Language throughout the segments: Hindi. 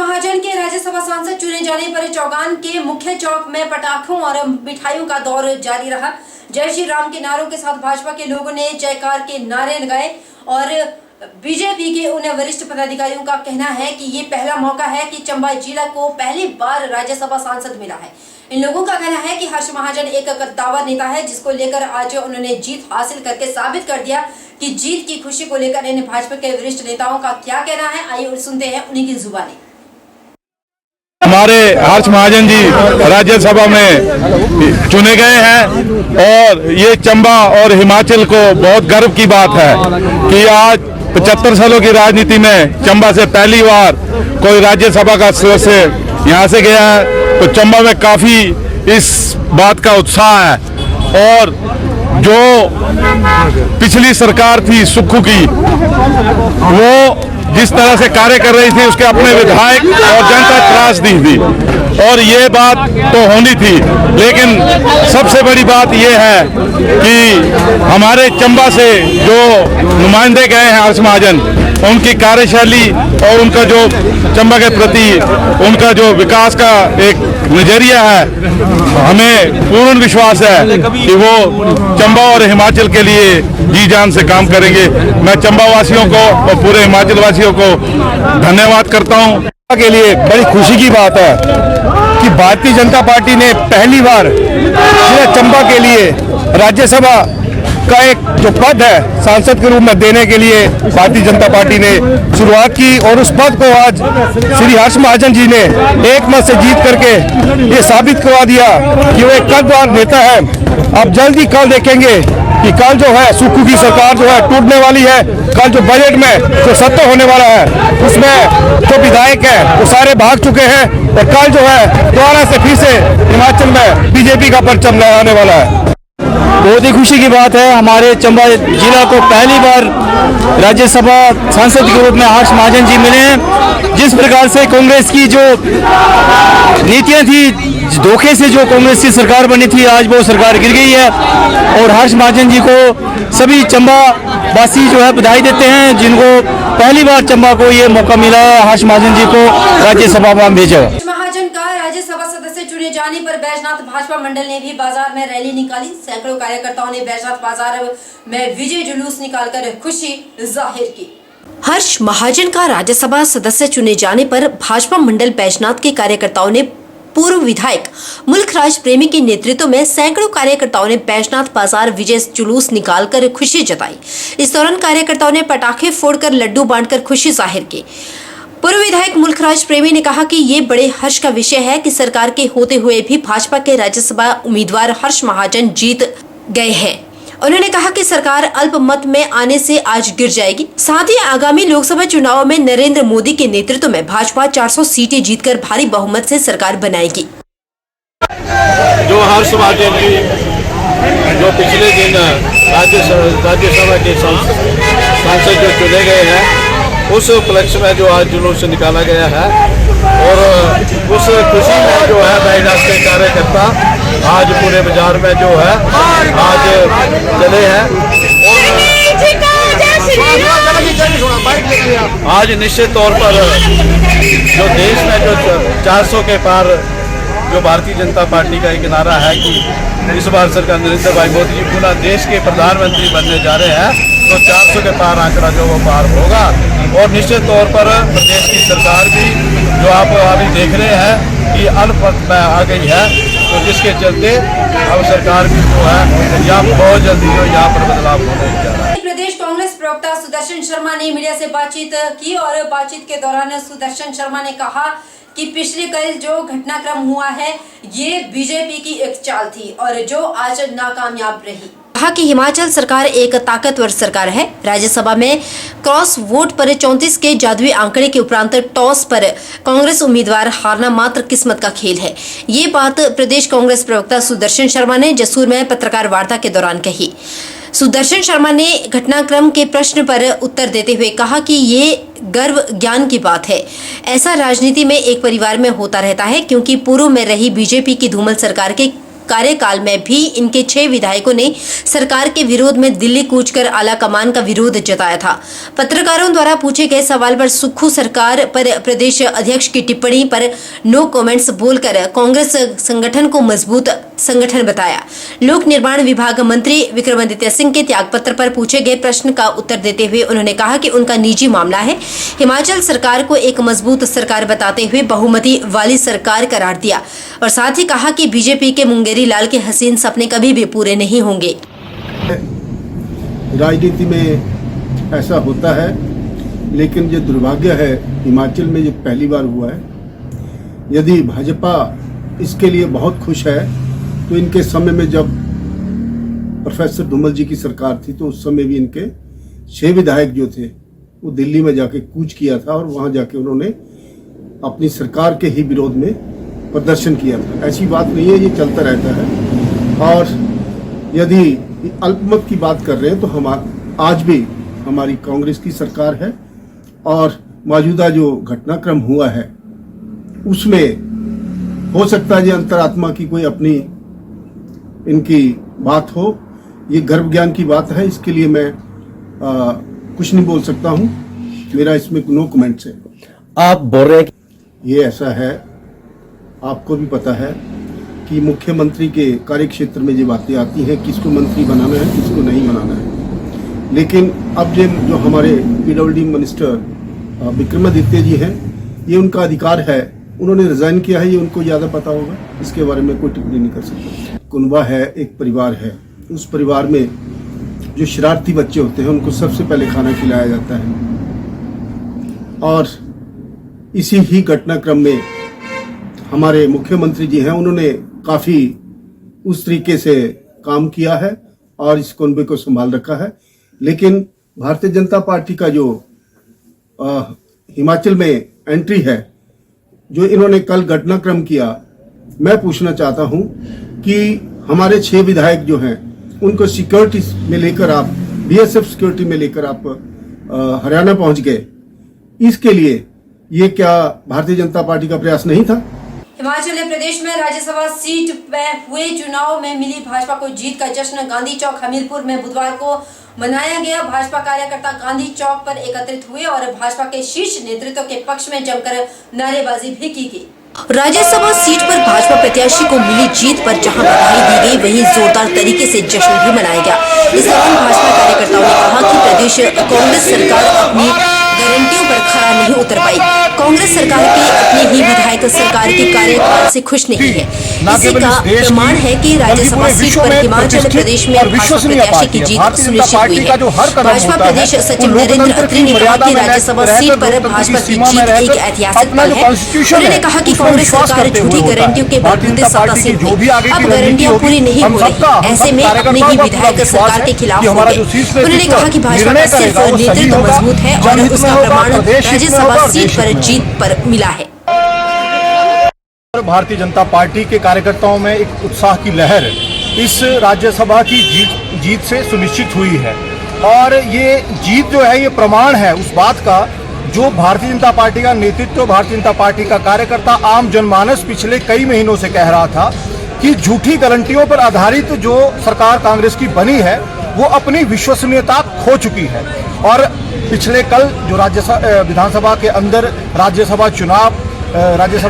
महाजन के राज्यसभा सांसद चुने जाने पर चौगान के मुख्य चौक में पटाखों और मिठाइयों का दौर जारी रहा। जय श्री राम के नारों के साथ भाजपा के लोगों ने जयकार के नारे लगाए और बीजेपी के उन वरिष्ठ पदाधिकारियों का कहना है कि ये पहला मौका है कि चंबा जिला को पहली बार राज्यसभा सांसद मिला है। इन लोगों का कहना है कि हर्ष महाजन एक कद्दावर नेता है, जिसको लेकर आज उन्होंने जीत हासिल करके साबित कर दिया कि जीत की खुशी को लेकर इन भाजपा के वरिष्ठ नेताओं का क्या कहना है। आइए और सुनते हैं उन्हीं की जुबानी। हमारे हर्ष महाजन जी राज्यसभा में चुने गए हैं और ये चंबा और हिमाचल को बहुत गर्व की बात है कि आज 75 सालों की राजनीति में चंबा से पहली बार कोई राज्यसभा का सदस्य यहाँ से गया है। तो चंबा में काफी इस बात का उत्साह है और जो पिछली सरकार थी सुक्खू की, वो जिस तरह से कार्य कर रही थी उसके अपने विधायक और जनता त्रास दी थी और ये बात तो होनी थी, लेकिन सबसे बड़ी बात ये है कि हमारे चंबा से जो नुमाइंदे गए हैं हर्ष महाजन, उनकी कार्यशैली और उनका जो चंबा के प्रति उनका जो विकास का एक नजरिया है, हमें पूर्ण विश्वास है कि वो चंबा और हिमाचल के लिए जी जान से काम करेंगे। मैं चंबा वासियों को और पूरे हिमाचल वासियों को धन्यवाद करता हूँ। के लिए बड़ी खुशी की बात है कि भारतीय जनता पार्टी ने पहली बार जिला चंबा के लिए राज्यसभा का एक जो पद है सांसद के रूप में देने के लिए भारतीय जनता पार्टी ने शुरुआत की और उस पद को आज श्री हर्ष महाजन जी ने एक मत से जीत करके ये साबित करवा दिया कि वो एक कद्दावर नेता है। अब जल्दी कल देखेंगे कि कल जो है सुक्खू की सरकार जो है टूटने वाली है। कल जो बजट में जो सत्र होने वाला है उसमें जो विधायक है वो सारे भाग चुके हैं और कल जो है दोबारा से फिर से हिमाचल में बीजेपी का परचम लहराने वाला है। बहुत ही खुशी की बात है, हमारे चंबा जिला को पहली बार राज्यसभा सांसद के रूप में हर्ष महाजन जी मिले हैं। जिस प्रकार से कांग्रेस की जो नीतियां थी, धोखे से जो कांग्रेस की सरकार बनी थी, आज वो सरकार गिर गई है और हर्ष महाजन जी को सभी चंबा वासी जो है बधाई देते हैं, जिनको पहली बार चंबा को ये मौका मिला है हर्ष महाजन जी को राज्यसभा में भेजा। महाजन का राज्यसभा सदस्य चुने जाने पर बैजनाथ भाजपा मंडल ने भी बाजार में रैली निकाली। सैकड़ों कार्यकर्ताओं ने बैजनाथ बाजार में विजय जुलूस निकालकर खुशी जाहिर की। हर्ष महाजन का राज्यसभा सदस्य चुने जाने पर भाजपा मंडल बैजनाथ के कार्यकर्ताओं ने पूर्व विधायक मुल्खराज प्रेमी के नेतृत्व में सैकड़ों कार्यकर्ताओं ने बैजनाथ बाजार विजय जुलूस निकालकर खुशी जताई। इस दौरान कार्यकर्ताओं ने पटाखे फोड़कर लड्डू बांटकर खुशी जाहिर की। पूर्व विधायक मुल्खराज प्रेमी ने कहा कि ये बड़े हर्ष का विषय है कि सरकार के होते हुए भी भाजपा के राज्यसभा उम्मीदवार हर्ष महाजन जीत गए हैं। उन्होंने कहा कि सरकार अल्पमत में आने से आज गिर जाएगी। साथ ही आगामी लोकसभा चुनाव में नरेंद्र मोदी के नेतृत्व में भाजपा 400 सीटें जीतकर भारी बहुमत से सरकार बनाएगी। जो हर्ष महाजन जी जो पिछले दिन राज्यसभा के सांसद जो चुने गए हैं, उस उपलक्ष्य में जो आज जुलूस निकाला गया है और उस खुशी में जो है बैजनाथ के कार्यकर्ता आज पूरे बाजार में जो है आज चले हैं और आज निश्चित तौर पर जो देश में जो 400 के पार जो भारतीय जनता पार्टी का एक नारा है कि इस बार सरकार नरेंद्र भाई मोदी जी पुनः देश के प्रधानमंत्री बनने जा रहे हैं, तो 400 के पार आंकड़ा जो वो पार होगा और निश्चित तौर पर प्रदेश की सरकार भी जो आप अभी देख रहे हैं कि अल्पमत में आ गई है, तो जिसके चलते अब सरकार भी जो है यहाँ बहुत जल्दी जो यहाँ पर बदलाव होने जा रहा है। प्रदेश कांग्रेस प्रवक्ता सुदर्शन शर्मा ने मीडिया से बातचीत की और बातचीत के दौरान सुदर्शन शर्मा ने कहा कि पिछले कल जो घटनाक्रम हुआ है ये बीजेपी की एक चाल थी और जो आज नाकामयाब रही। कहा कि हिमाचल सरकार एक ताकतवर सरकार है। राज्यसभा में क्रॉस वोट पर 34 के जादुई आंकड़े के उपरांत टॉस पर कांग्रेस उम्मीदवार हारना मात्र किस्मत का खेल है। ये बात प्रदेश कांग्रेस प्रवक्ता सुदर्शन शर्मा ने जसूर में पत्रकार वार्ता के दौरान कही। सुदर्शन शर्मा ने घटनाक्रम के प्रश्न पर उत्तर देते हुए कहा कि ये गर्व ज्ञान की बात है। ऐसा राजनीति में एक परिवार में होता रहता है, क्योंकि पूर्व में रही बीजेपी की धूमल सरकार के कार्यकाल में भी इनके 6 विधायकों ने सरकार के विरोध में दिल्ली कूचकर आला कमान का विरोध जताया था। पत्रकारों द्वारा पूछे गए सवाल पर सुक्खू सरकार पर प्रदेश अध्यक्ष की टिप्पणी पर नो कमेंट्स बोलकर कांग्रेस संगठन को मजबूत संगठन बताया। लोक निर्माण विभाग मंत्री विक्रमादित्य सिंह के त्यागपत्र पर पूछे गए प्रश्न का उत्तर देते हुए उन्होंने कहा कि उनका निजी मामला है। हिमाचल सरकार को एक मजबूत सरकार बताते हुए बहुमती वाली सरकार करार दिया और साथ ही कहा कि बीजेपी के मुंगेरी लाल के हसीन सपने कभी भी पूरे नहीं होंगे। राजनीति में ऐसा होता है, लेकिन जो दुर्भाग्य है हिमाचल में जो पहली बार हुआ है, यदि भाजपा इसके लिए बहुत खुश है तो इनके समय में जब प्रोफेसर धूमल जी की सरकार थी तो उस समय भी इनके 6 विधायक जो थे वो दिल्ली में जाके कूच किया था और वहां जाके उन्होंने अपनी सरकार के ही विरोध में प्रदर्शन किया था। ऐसी बात नहीं है, ये चलता रहता है। और यदि अल्पमत की बात कर रहे हैं तो हम आज भी हमारी कांग्रेस की सरकार है और मौजूदा जो घटनाक्रम हुआ है उसमें हो सकता है ये अंतरात्मा की कोई अपनी इनकी बात हो, ये गर्भ ज्ञान की बात है, इसके लिए मैं कुछ नहीं बोल सकता हूं। मेरा इसमें नो कमेंट्स है। आप बोल रहे हैं ये ऐसा है, आपको भी पता है कि मुख्यमंत्री के कार्यक्षेत्र में ये बातें आती हैं किसको मंत्री बनाना है किसको नहीं बनाना है। लेकिन अब जो हमारे पीडब्ल्यूडी मिनिस्टर विक्रमादित्य जी हैं, ये उनका अधिकार है, उन्होंने रिजाइन किया है, ये उनको ज़्यादा पता होगा, इसके बारे में कोई टिप्पणी नहीं कर सकता। कुनबा है, एक परिवार है, उस परिवार में जो शरारती बच्चे होते हैं उनको सबसे पहले खाना खिलाया जाता है और इसी ही घटनाक्रम में हमारे मुख्यमंत्री जी हैं, उन्होंने काफ़ी उस तरीके से काम किया है और इस कुनबे को संभाल रखा है। लेकिन भारतीय जनता पार्टी का जो हिमाचल में एंट्री है, जो इन्होंने कल घटनाक्रम किया, मैं पूछना चाहता हूं कि हमारे 6 विधायक जो हैं उनको सिक्योरिटी में लेकर आप बीएसएफ सिक्योरिटी में लेकर आप हरियाणा पहुंच गए, इसके लिए ये क्या भारतीय जनता पार्टी का प्रयास नहीं था? हिमाचल प्रदेश में राज्यसभा सीट में हुए चुनाव में मिली भाजपा को जीत का जश्न गांधी चौक हमीरपुर में बुधवार को मनाया गया। भाजपा कार्यकर्ता गांधी चौक पर एकत्रित हुए और भाजपा के शीर्ष नेतृत्व के पक्ष में जमकर नारेबाजी भी की गई। राज्यसभा सीट पर भाजपा प्रत्याशी को मिली जीत पर जहां बधाई दी गई, वहीं जोरदार तरीके से जश्न भी मनाया गया। इस दौरान भाजपा कार्यकर्ताओं ने कहा कि प्रदेश कांग्रेस सरकार अपनी गारंटियों पर खरा नहीं उतर पाई। कांग्रेस सरकार की अपने ही विधायक सरकार के कार्यकाल से खुश नहीं है। इसी का प्रमाण है कि राज्यसभा सीट पर हिमाचल प्रदेश में भाजपा प्रत्याशी की जीत सुनिश्चित हुई है। भाजपा प्रदेश सचिव नरेंद्र अत्री ने कहा कि राज्यसभा सीट पर भाजपा की जीत एक ऐतिहासिक पल है। उन्होंने कहा कि कांग्रेस सरकार झूठी गारंटियों के बलबूते सत्तासीन है, अब गारंटियां पूरी नहीं हो रही, ऐसे में अपने ही विधायक सरकार के खिलाफ हो गए। उन्होंने कहा कि भाजपा का सिर्फ नेतृत्व मजबूत है और उसका प्रमाण राज्यसभा सीट पर जीत पर मिला है। भारतीय जनता पार्टी के कार्यकर्ताओं में एक उत्साह की लहर इस राज्यसभा की जीत से सुनिश्चित हुई है और ये जीत जो है ये प्रमाण है उस बात का जो भारतीय जनता पार्टी का नेतृत्व, भारतीय जनता पार्टी का कार्यकर्ता, आम जनमानस पिछले कई महीनों से कह रहा था कि झूठी गारंटियों पर आधारित जो सरकार कांग्रेस की बनी है वो अपनी विश्वसनीयता खो चुकी है। और पिछले कल जो विधानसभा के अंदर राज्यसभा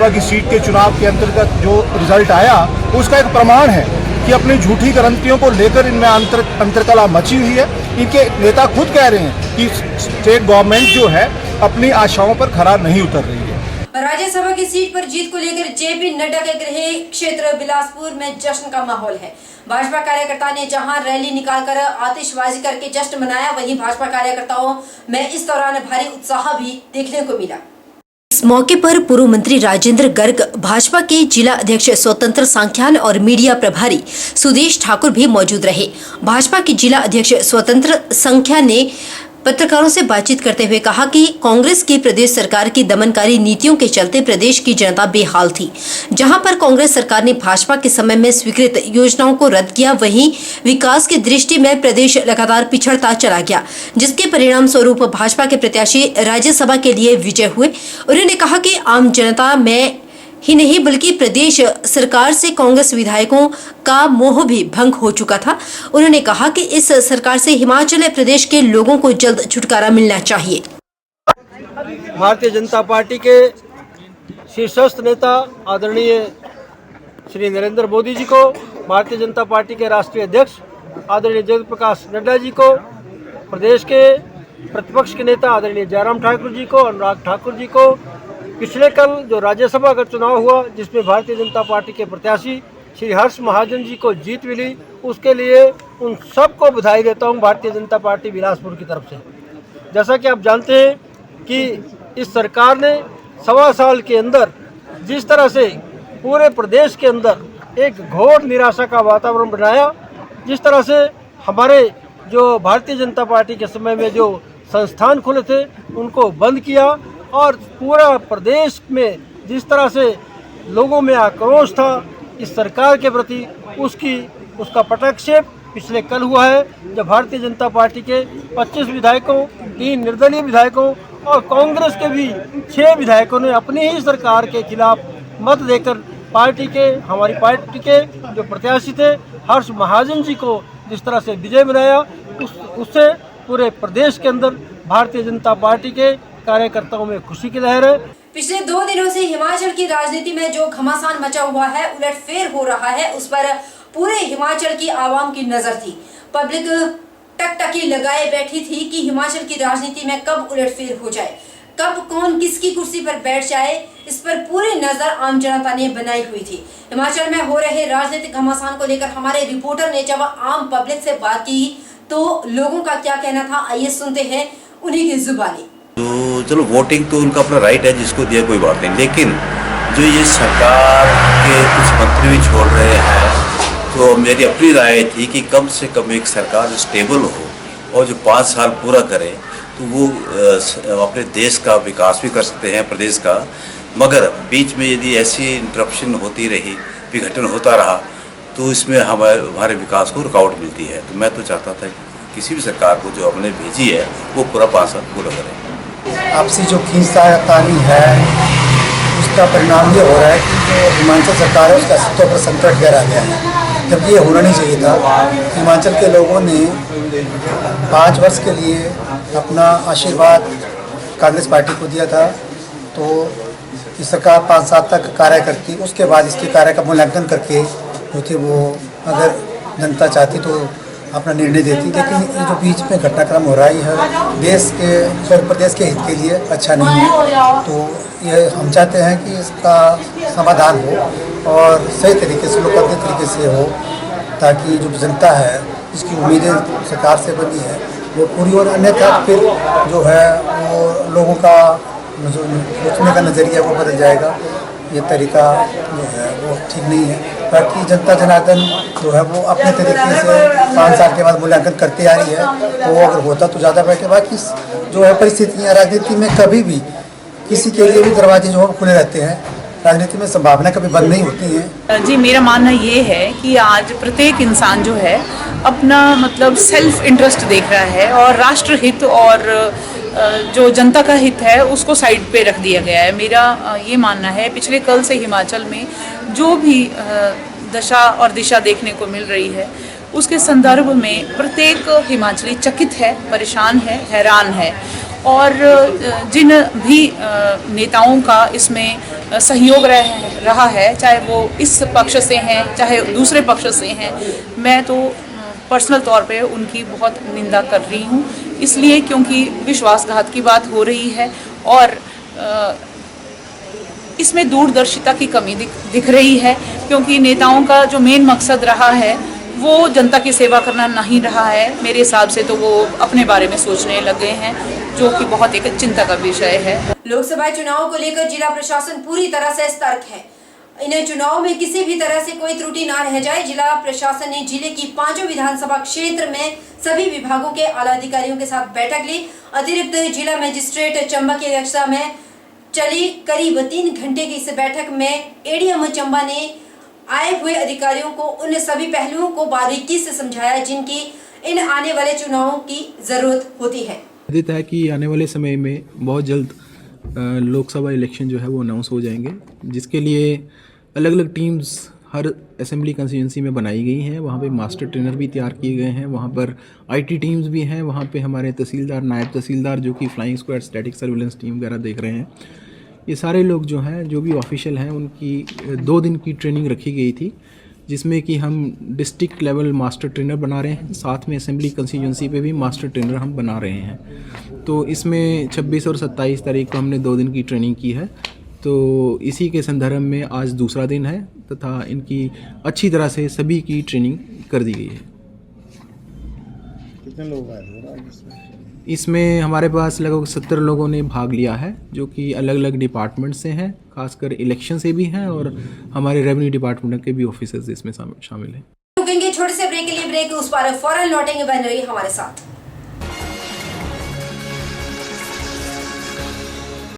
की सीट के चुनाव के अंतर्गत जो रिजल्ट आया उसका एक प्रमाण है कि अपनी झूठी गारंटियों को लेकर इनमें अंतरकला मची हुई है। इनके नेता खुद कह रहे हैं कि स्टेट गवर्नमेंट जो है अपनी आशाओं पर खरा नहीं उतर रही है। राज्यसभा की सीट पर जीत को लेकर जेपी नड्डा के गृह क्षेत्र बिलासपुर में जश्न का माहौल है। भाजपा कार्यकर्ता ने जहां रैली निकालकर आतिशबाजी करके जश्न मनाया, वहीं भाजपा कार्यकर्ताओं में इस दौरान भारी उत्साह भी देखने को मिला। इस मौके पर पूर्व मंत्री राजेंद्र गर्ग, भाजपा के जिला अध्यक्ष स्वतंत्र सांख्यान और मीडिया प्रभारी सुदेश ठाकुर भी मौजूद रहे। भाजपा के जिला अध्यक्ष स्वतंत्र सांख्यान ने पत्रकारों से बातचीत करते हुए कहा कि कांग्रेस की प्रदेश सरकार की दमनकारी नीतियों के चलते प्रदेश की जनता बेहाल थी। जहां पर कांग्रेस सरकार ने भाजपा के समय में स्वीकृत योजनाओं को रद्द किया, वहीं विकास की दृष्टि में प्रदेश लगातार पिछड़ता चला गया, जिसके परिणाम स्वरूप भाजपा के प्रत्याशी राज्यसभा के लिए विजय हुए। उन्होंने कहा कि आम जनता में ही नहीं बल्कि प्रदेश सरकार से कांग्रेस विधायकों का मोह भी भंग हो चुका था। उन्होंने कहा कि इस सरकार से हिमाचल प्रदेश के लोगों को जल्द छुटकारा मिलना चाहिए। भारतीय जनता पार्टी के शीर्षस्थ नेता आदरणीय श्री नरेंद्र मोदी जी को, भारतीय जनता पार्टी के राष्ट्रीय अध्यक्ष आदरणीय जगत प्रकाश नड्डा जी को, प्रदेश के प्रतिपक्ष के नेता आदरणीय जयराम ठाकुर जी को, अनुराग ठाकुर जी को, पिछले कल जो राज्यसभा का चुनाव हुआ जिसमें भारतीय जनता पार्टी के प्रत्याशी श्री हर्ष महाजन जी को जीत मिली, उसके लिए उन सबको बधाई देता हूं भारतीय जनता पार्टी बिलासपुर की तरफ से। जैसा कि आप जानते हैं कि इस सरकार ने 1.25 साल के अंदर जिस तरह से पूरे प्रदेश के अंदर एक घोर निराशा का वातावरण बनाया, जिस तरह से हमारे जो भारतीय जनता पार्टी के समय में जो संस्थान खुले थे उनको बंद किया और पूरा प्रदेश में जिस तरह से लोगों में आक्रोश था इस सरकार के प्रति, उसका पटाक्षेप पिछले कल हुआ है, जब भारतीय जनता पार्टी के 25 विधायकों, 3 निर्दलीय विधायकों और कांग्रेस के भी 6 विधायकों ने अपनी ही सरकार के खिलाफ मत देकर हमारी पार्टी के जो प्रत्याशी थे हर्ष महाजन जी को जिस तरह से विजय बनाया, उससे पूरे प्रदेश के अंदर भारतीय जनता पार्टी के कार्यकर्ताओं में खुशी की लहर है। पिछले 2 दिनों से हिमाचल की राजनीति में जो घमासान मचा हुआ है, उलटफेर हो रहा है, उस पर पूरे हिमाचल की आवाम की नजर थी। पब्लिक टकटकी लगाए बैठी थी कि हिमाचल की राजनीति में कब उलटफेर हो जाए, कब कौन किसकी कुर्सी पर बैठ जाए, इस पर पूरी नजर आम जनता ने बनाई हुई थी। हिमाचल में हो रहे राजनीतिक घमासान को लेकर हमारे रिपोर्टर ने जब आम पब्लिक से बात की तो लोगों का क्या कहना था, आइए सुनते हैं उन्हीं की जुबानी। तो चलो वोटिंग तो उनका अपना राइट है, जिसको दिया कोई बात नहीं, लेकिन जो ये सरकार के कुछ मंत्री भी छोड़ रहे हैं तो मेरी अपनी राय थी कि कम से कम एक सरकार जो स्टेबल हो और जो 5 साल पूरा करे तो वो अपने देश का विकास भी कर सकते हैं, प्रदेश का। मगर बीच में यदि ऐसी इंटरप्शन होती रही, विघटन होता रहा तो इसमें हमारे विकास को रुकावट मिलती है। तो मैं तो चाहता था कि किसी भी सरकार को जो हमने भेजी है वो पूरा 5 साल पूरा करें। आपसी जो खींचतानी है उसका परिणाम ये हो रहा है कि जो हिमाचल सरकार है उसका अस्तित्व पर संकट गहरा गया है, जबकि ये होना नहीं चाहिए था। हिमाचल के लोगों ने 5 वर्ष के लिए अपना आशीर्वाद कांग्रेस पार्टी को दिया था, तो ये सरकार 5 साल तक कार्य करती, उसके बाद इसके कार्य का मूल्यांकन करके जो थे वो अगर जनता चाहती तो अपना निर्णय देती। लेकिन ये जो बीच में घटनाक्रम हो रहा है देश के उत्तर प्रदेश के हित के लिए अच्छा नहीं है, तो ये हम चाहते हैं कि इसका समाधान हो और सही तरीके से, लोकतांत्रिक तरीके से हो, ताकि जो जनता है जिसकी उम्मीदें सरकार से बनी है वो पूरी, और अन्यथा फिर जो है वो लोगों का जो सोचने का नज़रिया वो बदल जाएगा। ये तरीका जो है वो ठीक नहीं है। बाकी जनता जनार्दन जो है वो अपने तरीके से 5 साल के बाद मूल्यांकन करते आ रही है, तो वो अगर होता तो ज़्यादा बेहतर। बाकी जो है परिस्थितियाँ राजनीति में कभी भी किसी के लिए भी दरवाजे जो है खुले रहते हैं, राजनीति में संभावना कभी बंद नहीं होती है। जी, मेरा मानना ये है कि आज प्रत्येक इंसान जो है अपना मतलब सेल्फ इंटरेस्ट देख रहा है और राष्ट्र हित और जो जनता का हित है उसको साइड पे रख दिया गया है। मेरा ये मानना है पिछले कल से हिमाचल में जो भी दशा और दिशा देखने को मिल रही है उसके संदर्भ में प्रत्येक हिमाचली चकित है, परेशान है, हैरान है, और जिन भी नेताओं का इसमें सहयोग रहा है, चाहे वो इस पक्ष से हैं चाहे दूसरे पक्ष से हैं, मैं तो पर्सनल तौर पे उनकी बहुत निंदा कर रही हूँ, इसलिए क्योंकि विश्वासघात की बात हो रही है और इसमें दूरदर्शिता की कमी दिख रही है, क्योंकि नेताओं का जो मेन मकसद रहा है वो जनता की सेवा करना नहीं रहा है। मेरे हिसाब से तो वो अपने बारे में सोचने लगे हैं, जो कि बहुत एक चिंता का विषय है। लोकसभा चुनाव को लेकर जिला प्रशासन पूरी तरह से सतर्क है। इन चुनाव में किसी भी तरह से कोई त्रुटि ना रह जाए, जिला प्रशासन ने जिले की 5 विधानसभा क्षेत्र में सभी विभागों के आला अधिकारियों के साथ बैठक ली। अतिरिक्त जिला मजिस्ट्रेट चंबा की अध्यक्षता में चली करीब 3 घंटे की इस बैठक में एडीएम चंबा ने आए हुए अधिकारियों को उन सभी पहलुओं को बारीकी से समझाया जिनकी इन आने वाले चुनावों की जरूरत होती है। उम्मीद है कि आने वाले समय में बहुत जल्द लोकसभा इलेक्शन जो है वो अनाउंस हो जाएंगे, जिसके लिए अलग अलग टीम्स हर असेंबली कंस्टिट्यूंसी में बनाई गई हैं। वहाँ पे मास्टर ट्रेनर भी तैयार किए गए हैं, वहाँ पर आईटी टीम्स भी हैं, वहाँ पे हमारे तहसीलदार, नायब तहसीलदार जो कि flying squad, static surveillance team वगैरह देख रहे हैं। ये सारे लोग जो हैं, जो भी ऑफिशियल हैं, उनकी 2 दिन की ट्रेनिंग रखी गई थी, जिसमें कि हम डिस्ट्रिक्ट लेवल मास्टर ट्रेनर बना रहे हैं, साथ में असेंबली कंस्टिट्यूंसी पे भी मास्टर ट्रेनर हम बना रहे हैं। तो इसमें 26 और 27 तारीख को हमने 2 दिन की ट्रेनिंग की है। तो इसी के संदर्भ में आज दूसरा दिन है तथा इनकी अच्छी तरह से सभी की ट्रेनिंग कर दी गई है। कितने लोग आए थे इसमें हमारे पास लगभग 70 लोगों ने भाग लिया है, जो कि अलग अलग डिपार्टमेंट से हैं, खासकर इलेक्शन से भी हैं और हमारे रेवेन्यू डिपार्टमेंट के भी ऑफिसर्स इसमें शामिल हैं। रुकेंगे छोटे से ब्रेक के लिए, ब्रेक उस पर फौरन लौटेंगे। बने रहिए हमारे साथ।